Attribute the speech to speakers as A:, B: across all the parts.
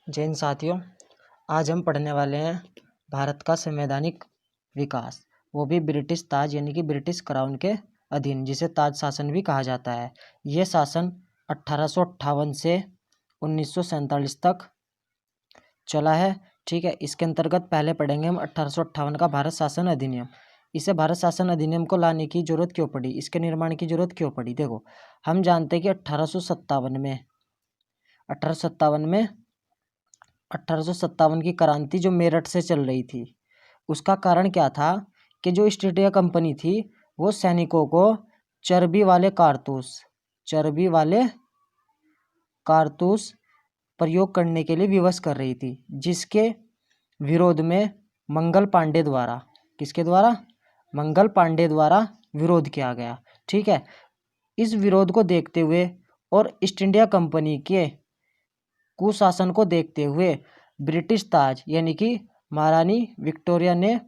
A: जय हिंद साथियों, आज हम पढ़ने वाले हैं भारत का संवैधानिक विकास, वो भी ब्रिटिश ताज यानी कि ब्रिटिश क्राउन के अधीन, जिसे ताज शासन भी कहा जाता है। ये शासन 1858 से 1947 तक चला है। ठीक है, इसके अंतर्गत पहले पढ़ेंगे हम 1858 का भारत शासन अधिनियम। इसे भारत शासन अधिनियम को लाने की जरूरत क्यों पड़ी, इसके निर्माण की जरूरत क्यों पड़ी। देखो, हम जानते हैं कि 1857 की क्रांति जो मेरठ से चल रही थी, उसका कारण क्या था कि जो ईस्ट इंडिया कंपनी थी वो सैनिकों को चर्बी वाले कारतूस प्रयोग करने के लिए विवश कर रही थी, जिसके विरोध में मंगल पांडे द्वारा विरोध किया गया। ठीक है, इस विरोध को देखते हुए और ईस्ट इंडिया कंपनी के कुशासन को देखते हुए ब्रिटिश ताज यानी कि महारानी विक्टोरिया ने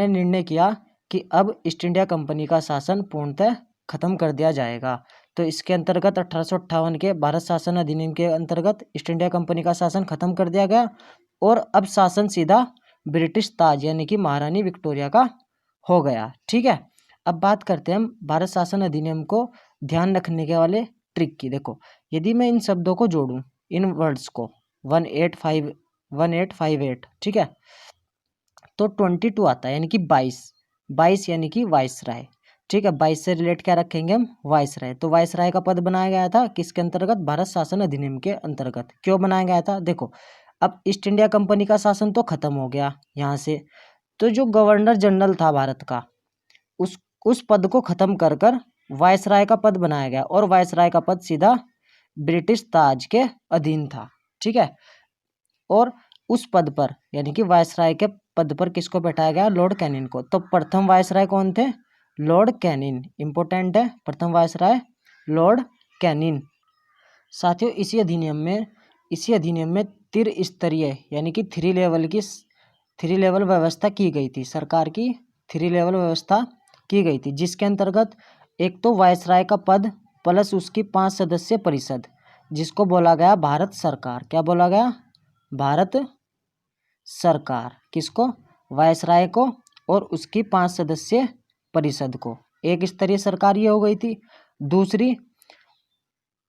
A: निर्णय किया कि अब ईस्ट इंडिया कंपनी का शासन पूर्णतः खत्म कर दिया जाएगा। तो इसके अंतर्गत 1858 के भारत शासन अधिनियम के अंतर्गत ईस्ट इंडिया कंपनी का शासन खत्म कर दिया गया और अब शासन सीधा ब्रिटिश ताज यानी कि महारानी विक्टोरिया का हो गया। ठीक है, अब बात करते हैं हम भारत शासन अधिनियम को ध्यान रखने के वाले ट्रिक की। देखो, यदि मैं इन शब्दों को जोड़ूं, इन वर्ड्स को 1858, ठीक है, तो 22 आता है यानी कि 22 यानी कि वाइसराय। ठीक है, 22 से रिलेट क्या रखेंगे हम, वाइसराय। तो वाइसराय का पद बनाया गया था किसके अंतर्गत, भारत शासन अधिनियम के अंतर्गत। क्यों बनाया गया था, देखो, अब ईस्ट इंडिया कंपनी का शासन तो खत्म हो गया यहाँ से, तो जो गवर्नर जनरल था भारत का, उस पद को खत्म कर वाइसराय का पद बनाया गया और वाइसराय का पद सीधा ब्रिटिश ताज के अधीन था। ठीक है, और उस पद पर यानी कि वाइसराय के पद पर किसको बैठाया गया, लॉर्ड कैनिंग को। तो प्रथम वाइसराय कौन थे, लॉर्ड कैनिंग। इंपॉर्टेंट है, प्रथम वाइसराय लॉर्ड कैनिंग। साथियों, इसी अधिनियम में त्रिस्तरीय यानी कि थ्री लेवल व्यवस्था की गई थी, सरकार की 3 लेवल व्यवस्था की गई थी, जिसके अंतर्गत एक तो वाइसराय का पद प्लस उसकी 5 सदस्य परिषद, जिसको बोला गया भारत सरकार। क्या बोला गया, भारत सरकार। किसको, वायसराय को और उसकी 5 सदस्य परिषद को। एक स्तरीय सरकार ये हो गई थी। दूसरी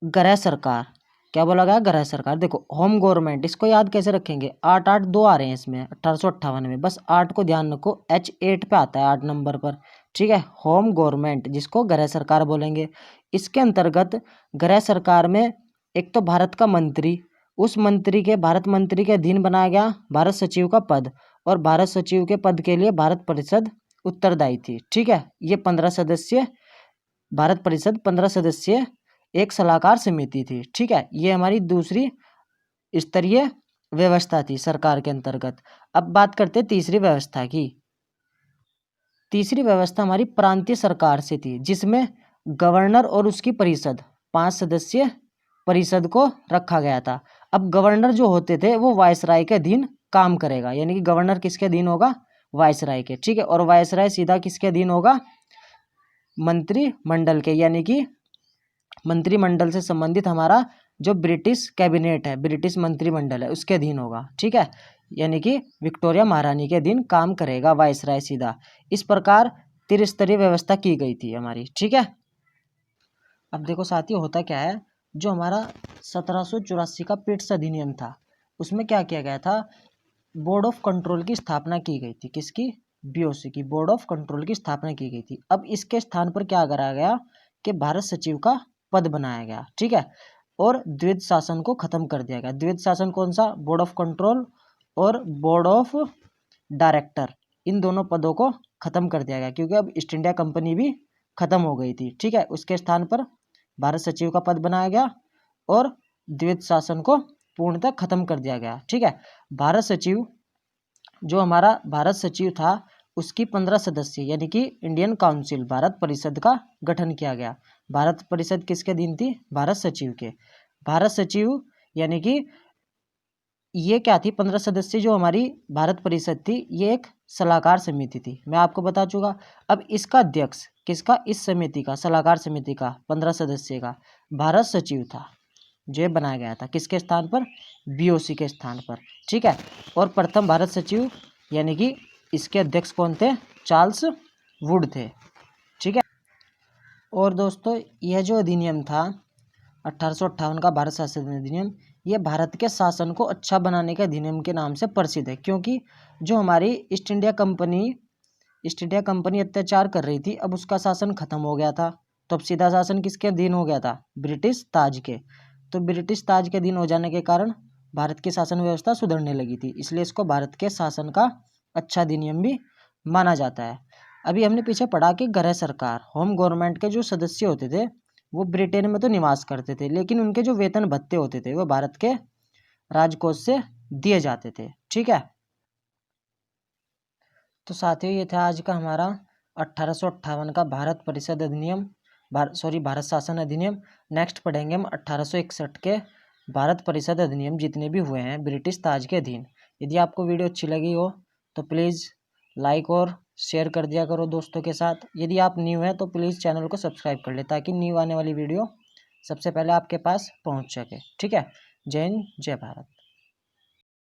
A: गृह सरकार। क्या बोला गया, गृह सरकार। देखो, होम गवर्नमेंट, इसको याद कैसे रखेंगे, 882 आ रहे हैं इसमें 1858 में, बस 8 को ध्यान रखो, H8 पे आता है 8 नंबर पर। ठीक है, होम गवर्नमेंट, जिसको गृह सरकार बोलेंगे। इसके अंतर्गत गृह सरकार में एक तो भारत का मंत्री, उस मंत्री के भारत मंत्री के अधीन बनाया गया भारत सचिव का पद, और भारत सचिव के पद के लिए भारत परिषद उत्तरदायी थी। ठीक है, ये 15 सदस्य भारत परिषद, 15 सदस्य एक सलाहकार समिति थी। ठीक है, ये हमारी दूसरी स्तरीय व्यवस्था थी सरकार के अंतर्गत। अब बात करते हैं तीसरी व्यवस्था की। तीसरी व्यवस्था हमारी प्रांतीय सरकार से थी, जिसमें गवर्नर और उसकी परिषद, 5 सदस्य परिषद को रखा गया था। अब गवर्नर जो होते थे वो वायसराय के अधीन काम करेगा, यानी कि गवर्नर किसके अधीन होगा, वायसराय के। ठीक है, और वायसराय सीधा किसके अधीन होगा, मंत्रिमंडल के, यानी कि मंत्रिमंडल से संबंधित हमारा जो ब्रिटिश कैबिनेट है, ब्रिटिश मंत्रिमंडल है, उसके अधीन होगा। ठीक है, यानी कि विक्टोरिया महारानी के अधीन काम करेगा वायसराय सीधा। इस प्रकार त्रिस्तरीय व्यवस्था की गई थी हमारी। ठीक है, अब देखो साथियों, होता क्या है, जो हमारा 1784 का पिट्स अधिनियम था, उसमें क्या किया गया था, बोर्ड ऑफ कंट्रोल की स्थापना की गई थी। किसकी, BOC की, बोर्ड ऑफ कंट्रोल की स्थापना की गई थी। अब इसके स्थान पर क्या करा गया कि भारत सचिव का पद बनाया गया। ठीक है, और द्वैध शासन को खत्म कर दिया गया। द्वैध शासन कौन सा, बोर्ड ऑफ कंट्रोल और बोर्ड ऑफ डायरेक्टर, इन दोनों पदों को खत्म कर दिया गया, क्योंकि अब ईस्ट इंडिया कंपनी भी खत्म हो गई थी। ठीक है, उसके स्थान पर भारत सचिव का पद बनाया गया और द्वैध शासन को पूर्णतः खत्म कर दिया गया। ठीक है, भारत सचिव, जो हमारा भारत सचिव था, उसकी 15 सदस्य यानी कि इंडियन काउंसिल, भारत परिषद का गठन किया गया। भारत परिषद किसके अधीन थी, भारत सचिव के। भारत सचिव यानी कि ये क्या थी, 15 सदस्य जो हमारी भारत परिषद थी, ये एक सलाहकार समिति थी, मैं आपको बता चुका। अब इसका अध्यक्ष किसका, इस समिति का, सलाहकार समिति का 15 सदस्य का भारत सचिव था। जो बनाया गया था, किसके स्थान पर, बीओसी के स्थान पर, ठीक है। और प्रथम भारत सचिव यानी कि इसके अध्यक्ष कौन थे, चार्ल्स वुड थे, ठीक है। और दोस्तों यह जो अधिनियम था 1858 का भारत शासन अधिनियम, ये भारत के शासन को अच्छा बनाने के अधिनियम के नाम से प्रसिद्ध है, क्योंकि जो हमारी ईस्ट इंडिया कंपनी अत्याचार कर रही थी, अब उसका शासन खत्म हो गया था, तो अब सीधा शासन किसके अधीन हो गया था, ब्रिटिश ताज के। तो ब्रिटिश ताज के अधीन हो जाने के कारण भारत की शासन व्यवस्था सुधरने लगी थी, इसलिए इसको भारत के शासन का अच्छा अधिनियम भी माना जाता है। अभी हमने पीछे पढ़ा कि गृह सरकार, होम गवर्नमेंट के जो सदस्य होते थे वो ब्रिटेन में तो निवास करते थे, लेकिन उनके जो वेतन भत्ते होते थे वो भारत के राजकोष से दिए जाते थे, ठीक है। तो साथियों ये था आज का हमारा 1858 का भारत परिषद अधिनियम, भारत शासन अधिनियम। नेक्स्ट पढ़ेंगे हम 1861 के भारत परिषद अधिनियम जितने भी हुए हैं ब्रिटिश ताज के अधीन। यदि आपको वीडियो अच्छी लगी हो तो प्लीज़ लाइक और शेयर कर दिया करो दोस्तों के साथ। यदि आप न्यू हैं तो प्लीज़ चैनल को सब्सक्राइब कर ले, ताकि न्यू आने वाली वीडियो सबसे पहले आपके पास पहुंच सके, ठीक है। जय हिंद, जय भारत।